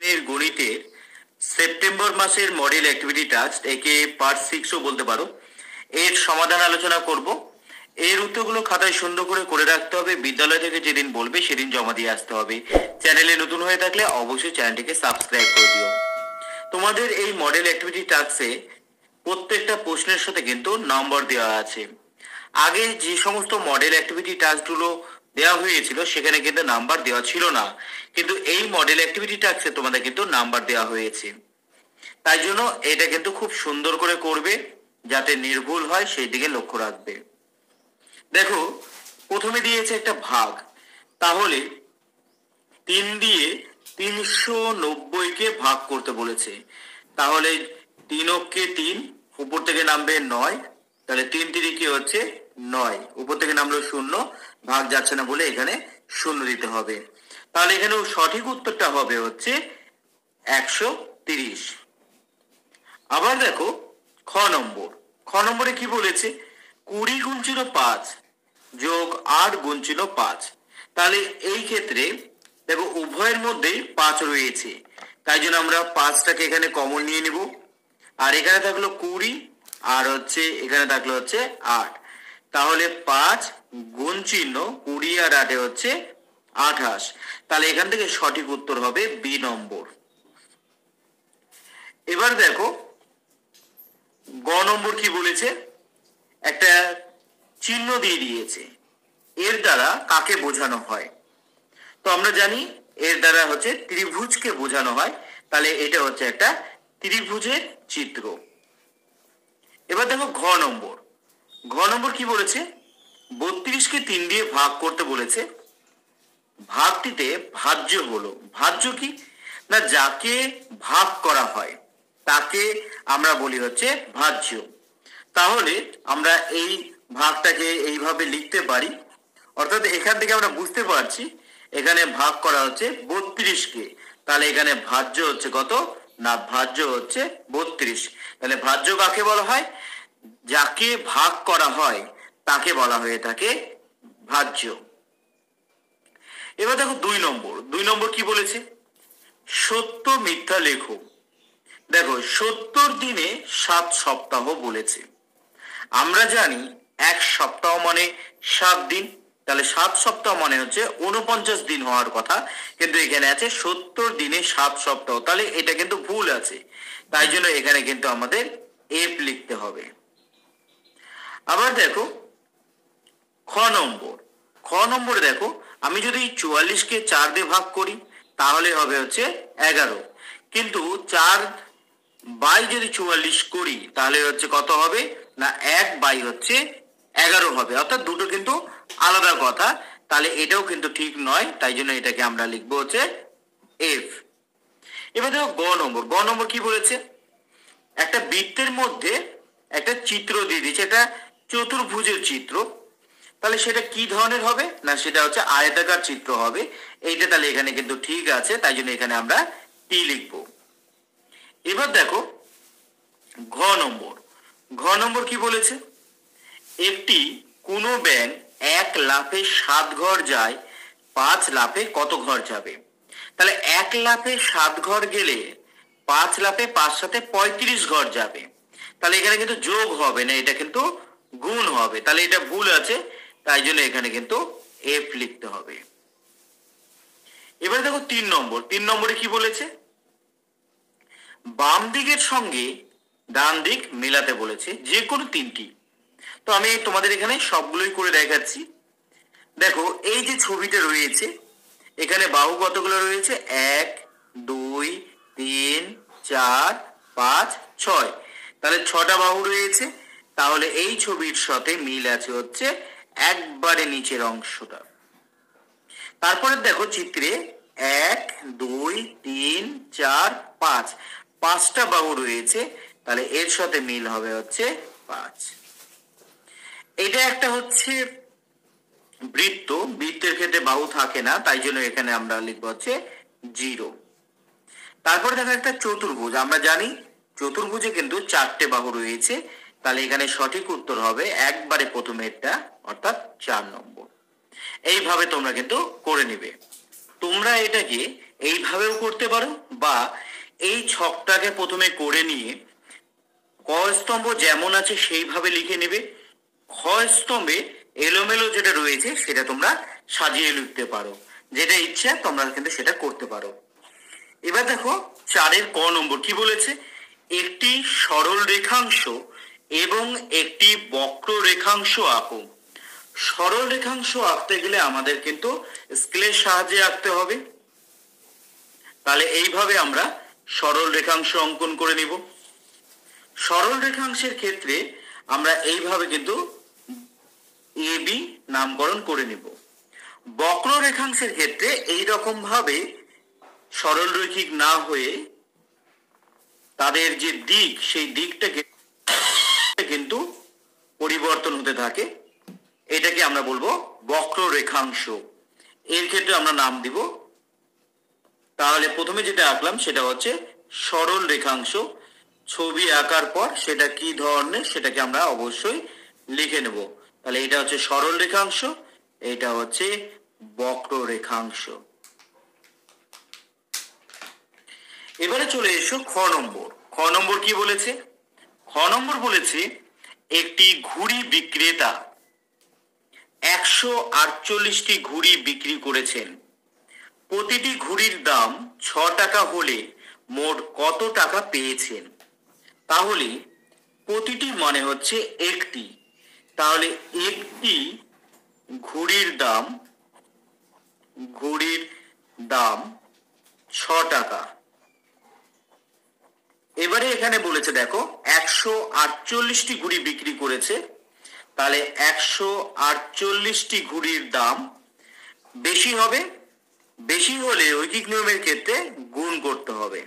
এর গণিতের সেপ্টেম্বর মাসের মডেল অ্যাক্টিভিটি টাস্ক, একে পার্ট 6ও বলতে পারো, এর সমাধান আলোচনা করব। এর উত্তরগুলো খাতায় সুন্দর করে রাখতে হবে। বিদ্যালয় থেকে যেদিন বলবে সেদিন জমা দিয়ে আসতে হবে। চ্যানেলে নতুন হয়ে থাকলে অবশ্যই চ্যানেলটিকে সাবস্ক্রাইব করে দিও। তোমাদের এই মডেল অ্যাক্টিভিটি টাস্কে প্রত্যেকটা প্রশ্নের সাথে কিন্তু নম্বর দেওয়া আছে। আগে যে সমস্ত মডেল অ্যাক্টিভিটি টাস্কগুলো দেওয়া হয়েছিল সেখানে কিন্তু নাম্বার দেওয়া ছিল না, কিন্তু এই মডেল অ্যাক্টিভিটি টাস্কে তোমাদের কিন্তু নাম্বার দেওয়া হয়েছে। তাই জন্য এটা কিন্তু খুব সুন্দর করে করবে, যাতে নির্ভুল হয় সেই দিকে লক্ষ্য রাখবে। দেখো, প্রথমে দিয়েছে একটা ভাগ, তাহলে 3 দিয়ে 390-কে ভাগ করতে বলেছে। তাহলে 3 অক্ষে 3, উপর থেকে নামবে 9, তাহলে 3 3 কি হচ্ছে 9, উপর থেকে নামলো 0, ভাগ যাচ্ছে না বলে এখানে 0 দিতে হবে। তাহলে এখানে সঠিক উত্তরটা হবে হচ্ছে 130। আবার দেখো খ নম্বর, খ নম্বরে কি বলেছে, 20 গুণ ছিল 5 যোগ 8 গুণ ছিল 5। তাহলে এই ক্ষেত্রে দেখো উভয়ের মধ্যেই 5 রয়েছে, তাই জন্য আমরা 5টাকে এখানে কমন নিয়ে নিব। আর এখানে থাকলো 20, আর হচ্ছে এখানে থাকলো হচ্ছে 8। তাহলে 5 গুণ চিহ্ন 20 আর 8 হচ্ছে 28। তাহলে এখান থেকে সঠিক উত্তর হবে বি নম্বর। এবার দেখো গ নম্বর কি বলেছে, একটা চিহ্ন দিয়ে দিয়েছে, এর দ্বারা কাকে বোঝানো হয়। তো আমরা জানি এর দ্বারা হচ্ছে ত্রিভুজকে বোঝানো হয়, তাহলে এটা হচ্ছে একটা ত্রিভুজের চিত্র। এবার দেখো ঘ নম্বর, ঘ নম্বর কি বলেছে, 32কে 3 দিয়ে ভাগ করতে বলেছে। ভাগটিতে ভাজ্য হলো, ভাজ্য কি না, যাকে ভাগ করা হয় তাকে আমরা বলি হচ্ছে ভাজ্য। তাহলে আমরা এই ভাগটাকে এইভাবে লিখতে পারি, অর্থাৎ এখান থেকে আমরা বুঝতে পারছি এখানে ভাগ করা হচ্ছে 32কে, তাহলে এখানে ভাজ্য হচ্ছে কত না, ভাজ্য হচ্ছে 32। তাহলে ভাজ্য কাকে বলা হয়, যাকে ভাগ করা হয় তাকে বলা হয়ে থাকে ভাজ্য। এবার দেখো 2 নম্বর, 2 নম্বর কি বলেছে, সত্য মিথ্যা লেখো। দেখো 70 দিনে 7 সপ্তাহ বলেছে। আমরা জানি এক সপ্তাহ মানে 7 দিন, তাহলে 7 সপ্তাহ মানে হচ্ছে 49 দিন হওয়ার কথা, কিন্তু এখানে আছে 70 দিনে 7 সপ্তাহ, তাহলে এটা কিন্তু ভুল আছে। তাই জন্য এখানে কিন্তু আমাদের এফ লিখতে হবে। আবার দেখো খ নম্বর, খ নম্বরে দেখো আমি যদি 44কে 4 দিয়ে ভাগ করি তাহলে হবে হচ্ছে 11, কিন্তু 4 বাই যদি 44 করি তাহলে হচ্ছে কত হবে না, 1 বাই হচ্ছে 11 হবে, অর্থাৎ দুটো কিন্তু আলাদা কথা। তাহলে এটাও কিন্তু ঠিক নয়, তাই জন্য এটাকে আমরা লিখবো হচ্ছে এফ। এবার দেখো গ নম্বর, গ নম্বর কি বলেছে, একটা বৃত্তের মধ্যে একটা চিত্র দিয়ে দিয়েছে, এটা চতুর্ভুজের চিত্র। তাহলে সেটা কি ধরনের হবে না, সেটা হচ্ছে আয়তাকার চিত্র হবে। এইটা তাহলে এখানে কিন্তু ঠিক আছে, তাই জন্য এখানে আমরা টি লিখবো। এবার দেখো ঘ নম্বর, ঘ নম্বর কি বলেছে, একটি কোনো ব্যাঙ 1 লাফে 7 ঘর যায়, 5 লাফে কত ঘর যাবে। তাহলে 1 লাফে 7 ঘর গেলে 5 লাফে 5 সাথে 35 ঘর যাবে। তাহলে এখানে কিন্তু যোগ হবে না, এটা কিন্তু গুণ হবে, তাহলে এটা ভুল আছে, তাই জন্য এখানে কিন্তু এফ লিখতে হবে। এবারে দেখো 3 নম্বর, 3 নম্বরে কি বলেছে, বাম দিকের সঙ্গে ডান দিক মেলাতে বলেছে যে কোনো 3টি। তো আমি তোমাদের এখানে সবগুলোই করে দেখাচ্ছি। দেখো এই যে ছবিটা রয়েছে, এখানে বাহু কতগুলো রয়েছে, 1 2 3 4 5 6, তাহলে 6টা বাহু রয়েছে। তাহলে এই ছবির সাথে মিল আছে হচ্ছে একবারে নিচের অংশটা। তারপরে দেখো চিত্রে 1 2 3 4 5, 5টা বাহু রয়েছে, তাহলে এর সাথে মিল হবে হচ্ছে 5। এটা একটা হচ্ছে বৃত্ত, বৃত্তের ক্ষেত্রে বাহু থাকে না, তাই জন্য এখানে আমরা লিখবো হচ্ছে 0। তারপরে দেখো একটা চতুর্ভুজ, আমরা জানি চতুর্ভুজে কিন্তু 4টে বাহু রয়েছে, তাহলে এখানে সঠিক উত্তর হবে একবারে প্রথমেরটা, অর্থাৎ 4 নম্বর। এইভাবে তোমরা কিন্তু করে নিবে। তোমরা এটাকে এইভাবেও করতে পারো, বা এই ছকটাকে প্রথমে করে নিয়ে ক স্তম্ভ যেমন আছে সেইভাবে লিখে নেবে, খ স্তম্ভে এলোমেলো যেটা রয়েছে সেটা তোমরা সাজিয়ে লিখতে পারো, যেটা ইচ্ছা তোমরা কিন্তু সেটা করতে পারো। এবার দেখো 4 ক নম্বর কি বলেছে, একটি সরল রেখাংশ এবং একটি বক্র রেখাংশ আঁকো। সরল রেখাংশ আঁকতে গেলে আমাদের কিন্তু স্কেলের সাহায্যে আঁকতে হবে। তাহলে এইভাবে আমরা সরল রেখাংশ অঙ্কন করে নিব। সরল রেখাংশের ক্ষেত্রে আমরা এইভাবে কিন্তু এ বি নামকরণ করে নিব। বক্র রেখাংশের ক্ষেত্রে এই রকম ভাবে সরল রৈখিক না হয়ে তাদের যে দিক সেই দিকটাকে কিন্তু পরিবর্তন হতে থাকে, এটাকে আমরা বলবো বক্র রেখাংশ। এর ক্ষেত্রে আমরা নাম দিব, তাহলে প্রথমে যেটা আঁকলাম সেটা হচ্ছে সরল রেখাংশ। ছবি আঁকার পর সেটা কি ধরনের সেটাকে আমরা অবশ্যই লিখে নেব। তাহলে এটা হচ্ছে সরল রেখাংশ, এটা হচ্ছে বক্র রেখাংশ। এবারে চলে এসো খ নম্বর। খ নম্বর কি বলেছে, খ নম্বর বলেছে একটি ঘুড়ি বিক্রেতা 148টি ঘুড়ি বিক্রি করেছেন। প্রতিটি ঘুড়ির দাম 6 টাকা হলে মোট কত টাকা পেয়েছেন? তাহলে প্রতিটি মানে হচ্ছে একটি, তাহলে একটি ঘুড়ির দাম 6 টাকা। এবারে এখানে বলেছে দেখো 148টি ঘুড়ি বিক্রি করেছে, তাহলে 148টি ঘুড়ির দাম বেশি হবে, বেশি হলে ঐকিক নিয়মের ক্ষেত্রে গুণ করতে হবে।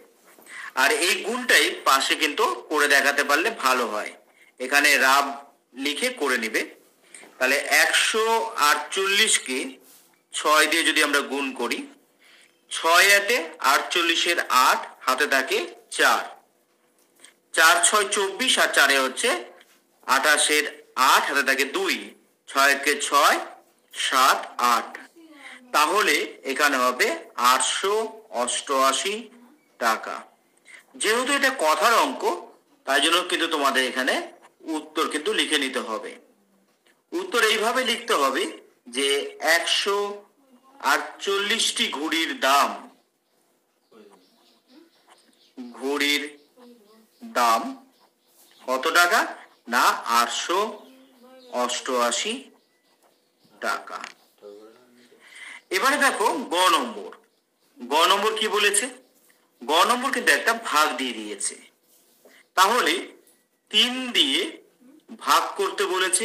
আর এই গুণটাই পাশে কিন্তু করে দেখাতে পারলে ভালো হয়, এখানে রাব লিখে করে নিবে। তাহলে 148কে 6 দিয়ে যদি আমরা গুণ করি, 6 আটে 48-এর 8 হাতে থাকে 4, 4 6 24 আর 4 হচ্ছে 28-এর 8 হাতে থাকে 2, 6 কে 6 7 8, তাহলে এখানে হবে 888 টাকা। যেহেতু এটা কথার অঙ্ক তাই জন্য কিন্তু তোমাদের এখানে উত্তর কিন্তু লিখে নিতে হবে। উত্তর এইভাবে লিখতে হবে যে 148টি ঘুড়ির দাম কত টাকা না 888 টাকা। এবারে দেখো গ নম্বর। গ নম্বর কি বলেছে, গ নম্বর কিন্তু একটা ভাগ দিয়ে দিয়েছে, তাহলে 3 দিয়ে ভাগ করতে বলেছে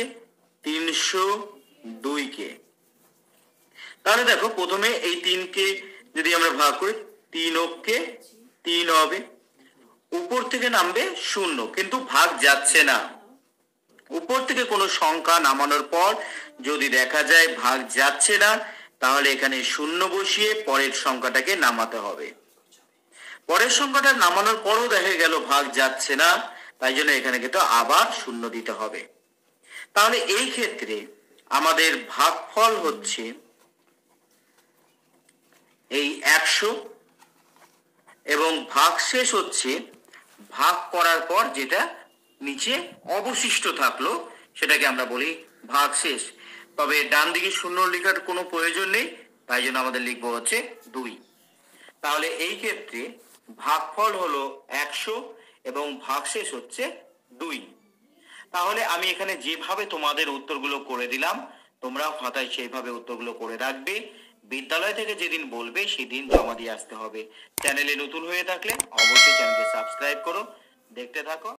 302কে। তাহলে দেখো প্রথমে এই 3কে যদি আমরা ভাগ করি, 3 3 হবে, উপর থেকে নামবে 0, কিন্তু ভাগ যাচ্ছে না। উপর থেকে কোনো সংখ্যা নামানোর পর যদি দেখা যায় ভাগ যাচ্ছে না, তাহলে এখানে 0 বসিয়ে পরের সংখ্যাটাকে নামাতে হবে। পরের সংখ্যাটা নামানোর পরও দেখা গেল ভাগ যাচ্ছে না, তাই জন্য এখানে কিন্তু আবার 0 দিতে হবে। তাহলে এই ক্ষেত্রে আমাদের ভাগফল হচ্ছে এই 100 এবং ভাগশেষ হচ্ছে ভাগ করার পর যেটা নিচে অবশিষ্ট থাকলো সেটাকে আমরা বলি ভাগশেষ। তবে ডান দিকে 0 লেখার কোনো প্রয়োজন নেই, তাই জন্য আমাদের লিখবো হচ্ছে 2। তাহলে এই ক্ষেত্রে ভাগফল হলো 100 এবং ভাগশেষ হচ্ছে 2। তাহলে আমি এখানে যেভাবে তোমাদের উত্তরগুলো করে দিলাম, তোমরা খাতায় সেইভাবে উত্তরগুলো করে রাখবে। বিদ্যালয় থেকে যেদিন বলবে সেদিন জমা দিয়ে আসতে হবে। চ্যানেলে নতুন হয়ে থাকলে অবশ্যই চ্যানেলকে সাবস্ক্রাইব করো, দেখতে থাকো।